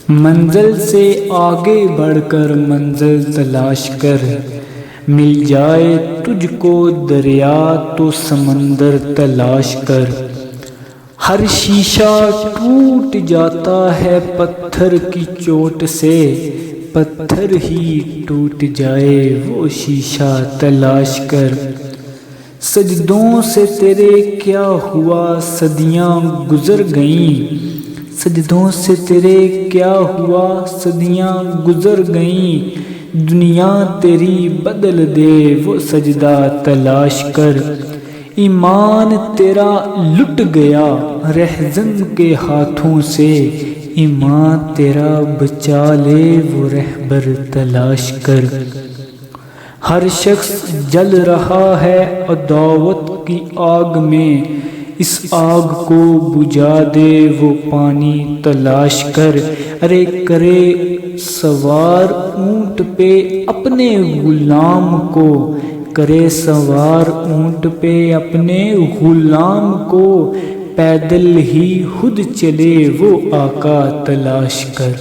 منزل سے آگے بڑھ کر منزل تلاش کر، مل جائے تجھ کو دریا تو سمندر تلاش کر۔ ہر شیشہ ٹوٹ جاتا ہے پتھر کی چوٹ سے، پتھر ہی ٹوٹ جائے وہ شیشہ تلاش کر۔ سجدوں سے تیرے کیا ہوا صدیاں گزر گئیں، سجدوں سے تیرے کیا ہوا صدیاں گزر گئیں، دنیا تیری بدل دے وہ سجدہ تلاش کر۔ ایمان تیرا لٹ گیا رہزن کے ہاتھوں سے، ایمان تیرا بچا لے وہ رہبر تلاش کر۔ ہر شخص جل رہا ہے عداوت کی آگ میں، اس آگ کو بجھا دے وہ پانی تلاش کر۔ ارے کرے سوار اونٹ پہ اپنے غلام کو، کرے سوار اونٹ پہ اپنے غلام کو، پیدل ہی خود چلے وہ آقا تلاش کر۔